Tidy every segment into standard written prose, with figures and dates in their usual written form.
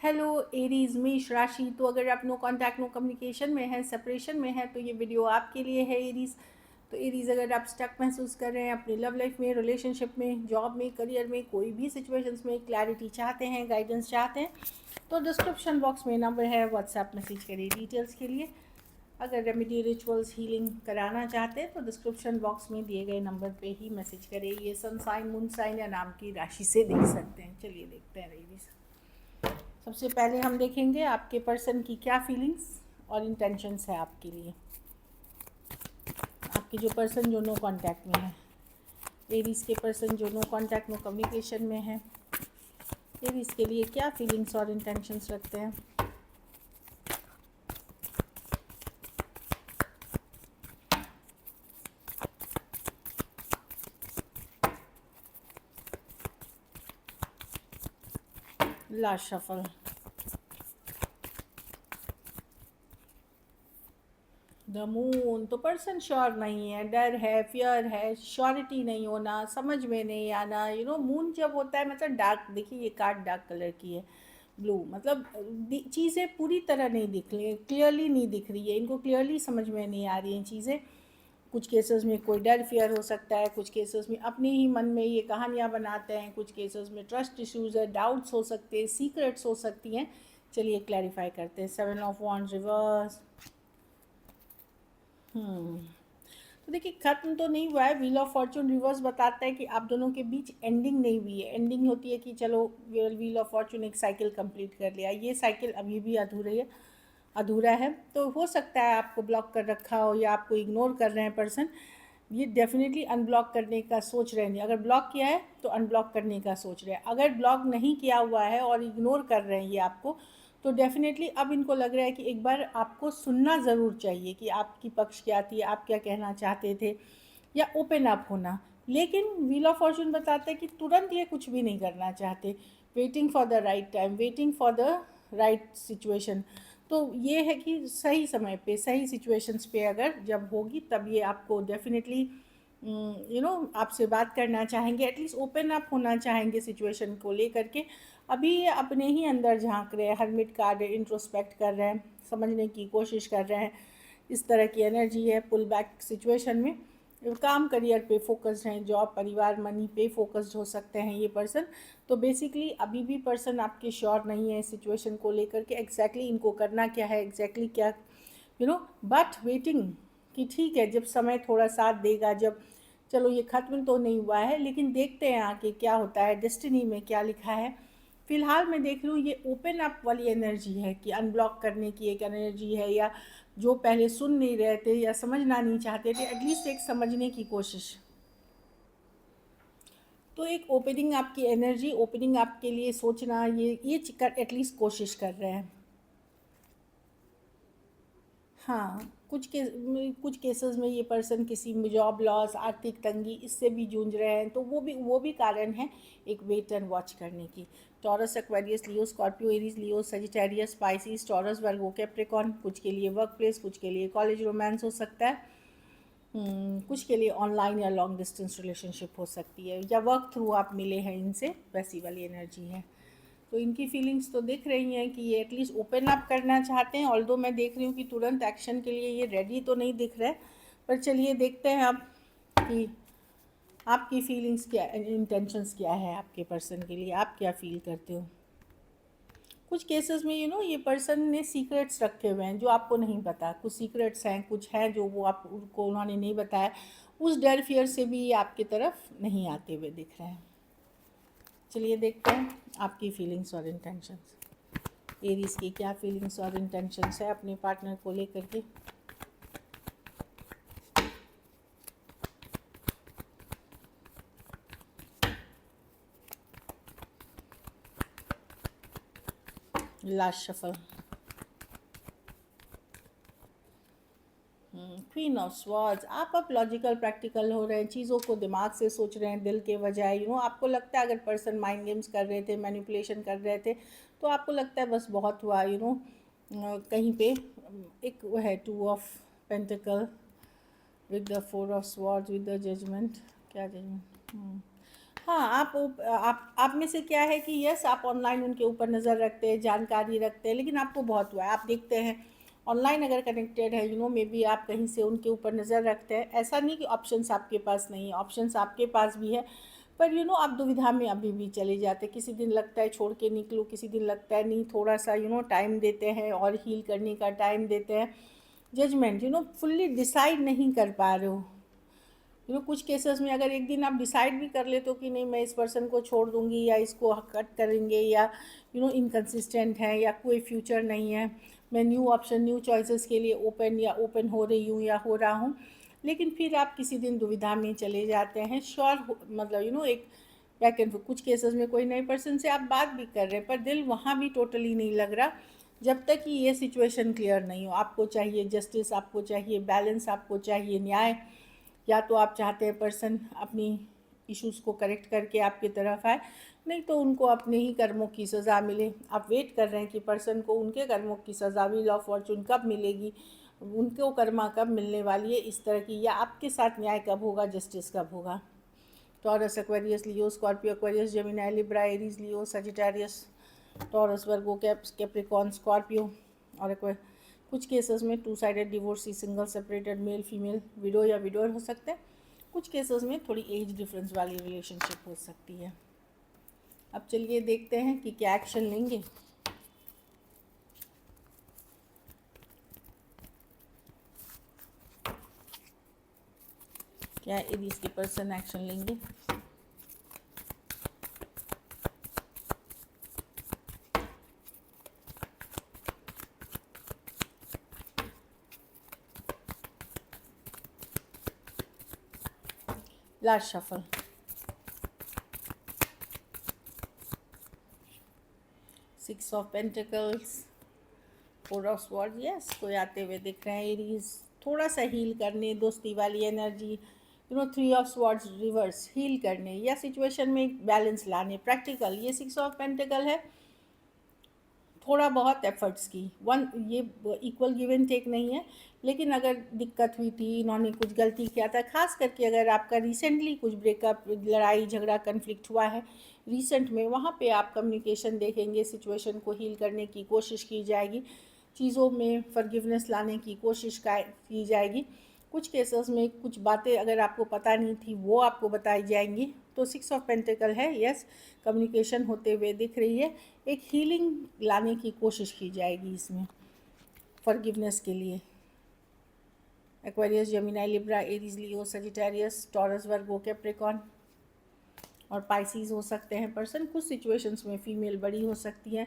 Hello Aries मेष राशि। तो अगर आप नो कांटेक्ट नो कम्युनिकेशन में हैं, सेपरेशन में हैं, तो ये वीडियो आपके लिए है एरीज। तो एरीज, अगर आप स्टक महसूस कर रहे हैं अपनी लव लाइफ में, रिलेशनशिप में, जॉब में, करियर में, कोई भी सिचुएशंस में क्लैरिटी चाहते हैं, गाइडेंस चाहते हैं, तो डिस्क्रिप्शन बॉक्स में नंबर है, व्हाट्सएप मैसेज करिए डिटेल्स के लिए। अगर रेमेडी रिचुअल्स हीलिंग कराना चाहते हैं तो डिस्क्रिप्शन बॉक्स में दिए गए नंबर पे ही मैसेज करें। ये सन साइन, मून साइन या नाम की राशि से देख सकते हैं। चलिए देखते हैं एरीज। सबसे पहले हम देखेंगे आपके पर्सन की क्या फीलिंग्स और इंटेंशंस है आपके लिए। आपके जो पर्सन जो नो कांटेक्ट में है, एरीज के पर्सन जो नो कांटेक्ट नो कम्युनिकेशन में है, एरीज के लिए क्या फीलिंग्स और इंटेंशंस रखते हैं। Last shuffle. The moon. तो पर्सन श्योर नहीं है, डर है, फियर है, श्योरिटी नहीं होना, समझ में नहीं आना। मून जब होता है मतलब डार्क, देखिए ये कार्ड डार्क कलर की है, ब्लू, मतलब चीज़ें पूरी तरह नहीं दिख रही है, क्लियरली नहीं दिख रही है, इनको क्लियरली समझ में नहीं आ रही हैं चीज़ें। कुछ केसेस में कोई डर फियर हो सकता है, कुछ केसेस में अपने ही मन में ये कहानियाँ बनाते हैं, कुछ केसेस में ट्रस्ट इश्यूज है, डाउट्स हो सकते हैं, सीक्रेट्स हो सकती हैं। चलिए क्लैरिफाई करते हैं। 7 ऑफ वॉन्ड्स रिवर्स। तो देखिए खत्म तो नहीं हुआ है। व्हील ऑफ फॉर्चून रिवर्स बताता है कि आप दोनों के बीच एंडिंग नहीं हुई है। एंडिंग होती है कि चलो व्हील ऑफ फॉर्चून एक साइकिल कंप्लीट कर लिया, ये साइकिल अभी भी अधूरा है। तो हो सकता है आपको ब्लॉक कर रखा हो या आपको इग्नोर कर रहे हैं पर्सन। ये डेफिनेटली अनब्लॉक करने का सोच रहे हैं। अगर ब्लॉक किया है तो अनब्लॉक करने का सोच रहे हैं। अगर ब्लॉक नहीं किया हुआ है और इग्नोर कर रहे हैं ये आपको, तो डेफिनेटली अब इनको लग रहा है कि एक बार आपको सुनना ज़रूर चाहिए कि आपकी पक्ष क्या थी, आप क्या कहना चाहते थे, या ओपन अप होना। लेकिन व्हील ऑफ फॉर्चून बताता है कि तुरंत ये कुछ भी नहीं करना चाहते। Waiting for the right time, waiting for the right situation. तो ये है कि सही समय पे, सही सिचुएशंस पे अगर जब होगी तब ये आपको डेफिनेटली आपसे बात करना चाहेंगे, एटलीस्ट ओपन अप होना चाहेंगे सिचुएशन को लेकर के। अभी ये अपने ही अंदर झांक रहे हैं, हर्मिट कार्ड है, इंट्रोस्पेक्ट कर रहे हैं, समझने की कोशिश कर रहे हैं। इस तरह की एनर्जी है पुल बैक सिचुएशन में। काम करियर पे फोकस्ड हैं, जॉब, परिवार, मनी पे फोकस्ड हो सकते हैं ये पर्सन। तो बेसिकली अभी भी पर्सन आपके श्योर नहीं है सिचुएशन को लेकर के, एग्जैक्टली इनको करना क्या है, एग्जैक्टली क्या बट वेटिंग कि ठीक है जब समय थोड़ा साथ देगा, जब चलो ये ख़त्म तो नहीं हुआ है लेकिन देखते हैं आगे क्या होता है, डेस्टिनी में क्या लिखा है। फिलहाल मैं देख रही हूँ ये ओपन अप वाली एनर्जी है कि अनब्लॉक करने की एक एनर्जी है, या जो पहले सुन नहीं रहे थे या समझना नहीं चाहते थे, एटलीस्ट एक समझने की कोशिश। तो एक ओपनिंग आपकी एनर्जी, ओपनिंग आपके लिए सोचना, ये एटलीस्ट कोशिश कर रहे हैं। हाँ, कुछ केसेस में ये पर्सन किसी जॉब लॉस, आर्थिक तंगी, इससे भी जूझ रहे हैं, तो वो भी कारण है एक वेट एंड वॉच करने की। Taurus, Aquarius, Leo, Scorpio, Aries, Leo, Sagittarius, Pisces, taurus, Virgo, Capricorn. कुछ के लिए वर्क प्लेस, कुछ के लिए कॉलेज रोमांस हो सकता है। कुछ के लिए ऑनलाइन या लॉन्ग डिस्टेंस रिलेशनशिप हो सकती है, या वर्क थ्रू आप मिले हैं इनसे, वैसी वाली एनर्जी है। तो इनकी फीलिंग्स तो दिख रही हैं कि ये एटलीस्ट ओपन अप करना चाहते हैं, ऑल्दो मैं देख रही हूँ कि तुरंत एक्शन के लिए ये रेडी तो नहीं दिख रहे। पर चलिए देखते हैं अब कि आपकी फीलिंग्स क्या, इंटेंशंस क्या है आपके पर्सन के लिए, आप क्या फील करते हो। कुछ केसेस में ये पर्सन ने सीक्रेट्स रखे हुए हैं जो आपको नहीं पता, कुछ सीक्रेट्स हैं, कुछ हैं जो वो आपको उन्होंने नहीं बताया। उस डर फियर से भी ये आपकी तरफ नहीं आते हुए दिख रहे हैं। चलिए देखते हैं आपकी फीलिंग्स और इंटेंशंस। एरीज की क्या फीलिंग्स और इंटेंशंस है अपने पार्टनर को लेकर के। Last shuffle. Queen of swords. आप अब लॉजिकल प्रैक्टिकल हो रहे हैं, चीज़ों को दिमाग से सोच रहे हैं, दिल के बजाय। आपको लगता है अगर पर्सन माइंड गेम्स कर रहे थे, मैनिपुलेशन कर रहे थे, तो आपको लगता है बस बहुत हुआ। कहीं पे एक वो है 2 of pentacles with the 4 of swords with the judgement. क्या जजमेंट? हाँ, आप में से क्या है कि यस आप ऑनलाइन उनके ऊपर नज़र रखते हैं, जानकारी रखते हैं, लेकिन आपको बहुत हुआ है, आप देखते हैं ऑनलाइन अगर कनेक्टेड है, मे बी आप कहीं से उनके ऊपर नज़र रखते हैं। ऐसा नहीं कि ऑप्शंस आपके पास नहीं है, ऑप्शंस आपके पास भी है, पर आप दुविधा में अभी भी चले जाते हैं। किसी दिन लगता है छोड़ के निकलो, किसी दिन लगता है नहीं, थोड़ा सा टाइम देते हैं और हील करने का टाइम देते हैं। जजमेंट फुल्ली डिसाइड नहीं कर पा रहे हो। कुछ केसेस में अगर एक दिन आप डिसाइड भी कर लेते हो कि नहीं मैं इस पर्सन को छोड़ दूंगी या इसको कट करेंगे, या इनकन्सिस्टेंट है या कोई फ्यूचर नहीं है, मैं न्यू ऑप्शन न्यू चॉइसेस के लिए ओपन हो रही हूँ या हो रहा हूँ, लेकिन फिर आप किसी दिन दुविधा में चले जाते हैं। श्योर मतलब एक बैक एंड कुछ केसेस में कोई नए पर्सन से आप बात भी कर रहे हैं पर दिल वहाँ भी टोटली नहीं लग रहा, जब तक कि ये सिचुएशन क्लियर नहीं हो। आपको चाहिए जस्टिस, आपको चाहिए बैलेंस, आपको चाहिए न्याय, या तो आप चाहते हैं पर्सन अपनी इश्यूज़ को करेक्ट करके आपकी तरफ आए, नहीं तो उनको अपने ही कर्मों की सज़ा मिले। आप वेट कर रहे हैं कि पर्सन को उनके कर्मों की सज़ा, व्हील ऑफ फॉर्चून कब मिलेगी, उनको कर्मा कब मिलने वाली है इस तरह की, या आपके साथ न्याय कब होगा, जस्टिस कब होगा। Taurus, Aquarius, Leo, Scorpio, Aquarius, Gemini, Libra, Aries, Leo, Sagittarius, Taurus, Virgo, Capricorn, Scorpio और कुछ केसेस में two sided divorcee, single, separated, male female, widow या विडोर हो सकते हैं। कुछ केसेस में थोड़ी एज डिफरेंस वाली रिलेशनशिप हो सकती है। अब चलिए देखते हैं कि क्या एक्शन लेंगे। क्या एरीज के पर्सन एक्शन लेंगे। Last shuffle, six of pentacles, four of sword, yes कोई आते हुए दिख रहे हैं एरीज, थोड़ा सा हील करने, दोस्ती वाली energy, three of swords reverse, heal करने या सिचुएशन में एक बैलेंस लाने, प्रैक्टिकल। ये सिक्स ऑफ पेंटिकल है, थोड़ा बहुत एफर्ट्स की, ये इक्वल गिव एंड टेक नहीं है, लेकिन अगर दिक्कत हुई थी, इन्होंने कुछ गलती किया था, खास करके अगर आपका रिसेंटली कुछ ब्रेकअप, लड़ाई झगड़ा, कन्फ्लिक्ट हुआ है रिसेंट में, वहाँ पे आप कम्युनिकेशन देखेंगे, सिचुएशन को हील करने की कोशिश की जाएगी, चीज़ों में फॉरगिवनेस लाने की कोशिश की जाएगी। कुछ केसेस में कुछ बातें अगर आपको पता नहीं थी वो आपको बताई जाएंगी। तो सिक्स ऑफ पेंटिकल है, यस कम्युनिकेशन होते हुए दिख रही है, एक हीलिंग लाने की कोशिश की जाएगी इसमें फॉरगिवनेस के लिए। Aquarius, Gemini, Libra, Aries, Leo, Sagittarius, Taurus, Virgo, Capricorn और पाइसीज हो सकते हैं पर्सन। कुछ सिचुएशंस में फीमेल बड़ी हो सकती है।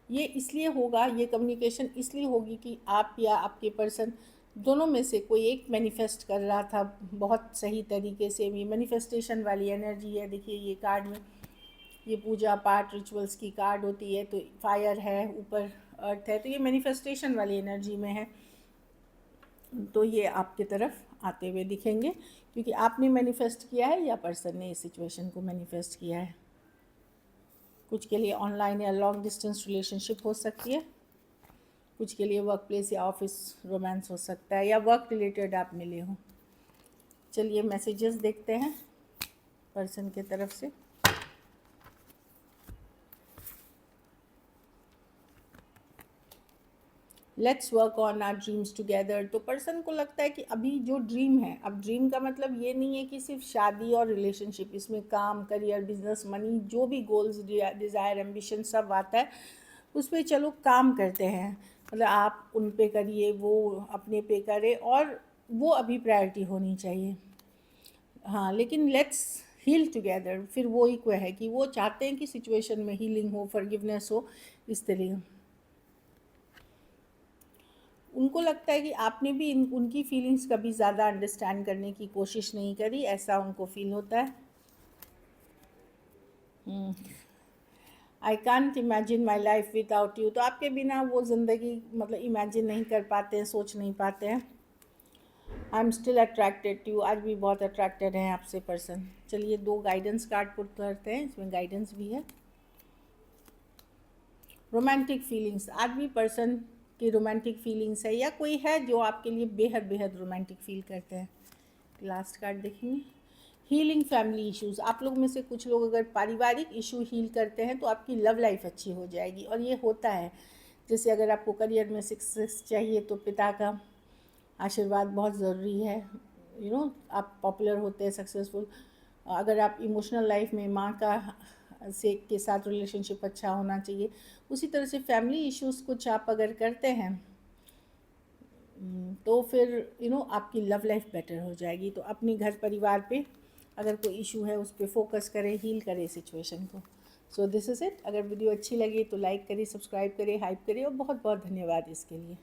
ये इसलिए होगा, ये कम्युनिकेशन इसलिए होगी कि आप या आपके पर्सन दोनों में से कोई एक मैनिफेस्ट कर रहा था बहुत सही तरीके से। ये मैनिफेस्टेशन वाली एनर्जी है। देखिए ये कार्ड में ये पूजा पाठ रिचुअल्स की कार्ड होती है, तो फायर है, ऊपर अर्थ है, तो ये मैनिफेस्टेशन वाली एनर्जी में है। तो ये आपके तरफ आते हुए दिखेंगे क्योंकि आपने मैनिफेस्ट किया है या पर्सन ने इस सिचुएशन को मैनिफेस्ट किया है। कुछ के लिए ऑनलाइन या लॉन्ग डिस्टेंस रिलेशनशिप हो सकती है, कुछ के लिए वर्क प्लेस या ऑफिस रोमांस हो सकता है, या वर्क रिलेटेड आप मिले हो। चलिए मैसेजेस देखते हैं पर्सन के तरफ से। Let's work on our dreams together. तो पर्सन को लगता है कि अभी जो ड्रीम है, अब ड्रीम का मतलब ये नहीं है कि सिर्फ शादी और रिलेशनशिप, इसमें काम, करियर, बिजनेस, मनी, जो भी गोल्स, डिज़ायर, एम्बिशन सब आता है, उस पर चलो काम करते हैं, मतलब आप उन पे करिए, वो अपने पे करे, और वो अभी प्रायोरिटी होनी चाहिए। हाँ, लेकिन लेट्स हील टुगेदर, फिर वो ही है कि वो चाहते हैं कि सिचुएशन में हीलिंग हो, फॉरगिवनेस हो, इस तरह। उनको लगता है कि आपने भी उनकी फीलिंग्स कभी ज़्यादा अंडरस्टैंड करने की कोशिश नहीं करी, ऐसा उनको फील होता है। I can't imagine my life without you, तो आपके बिना वो ज़िंदगी मतलब इमेजिन नहीं कर पाते हैं, सोच नहीं पाते हैं। I am still attracted to you, आज भी बहुत अट्रैक्टेड हैं आपसे पर्सन। चलिए दो गाइडेंस कार्ड पुट करते हैं, इसमें गाइडेंस भी है। रोमांटिक फीलिंग्स, आज भी पर्सन की रोमांटिक फीलिंग्स है, या कोई है जो आपके लिए बेहद बेहद रोमांटिक फील करते हैं। लास्ट कार्ड देखेंगे। हीलिंग फैमिली इश्यूज़, आप लोग में से कुछ लोग अगर पारिवारिक इशू हील करते हैं तो आपकी लव लाइफ अच्छी हो जाएगी, और ये होता है। जैसे अगर आपको करियर में सक्सेस चाहिए तो पिता का आशीर्वाद बहुत ज़रूरी है, आप पॉपुलर होते हैं, सक्सेसफुल। अगर आप इमोशनल लाइफ में माँ का से के साथ रिलेशनशिप अच्छा होना चाहिए। उसी तरह से फैमिली इश्यूज़ कुछ आप अगर करते हैं तो फिर आपकी लव लाइफ बेटर हो जाएगी। तो अपनी घर परिवार पे अगर कोई इशू है उस पर फोकस करें, हील करें सिचुएशन को। So this is it. अगर वीडियो अच्छी लगी तो लाइक करिए, सब्सक्राइब करिए, हाइप करिए, और बहुत बहुत धन्यवाद इसके लिए।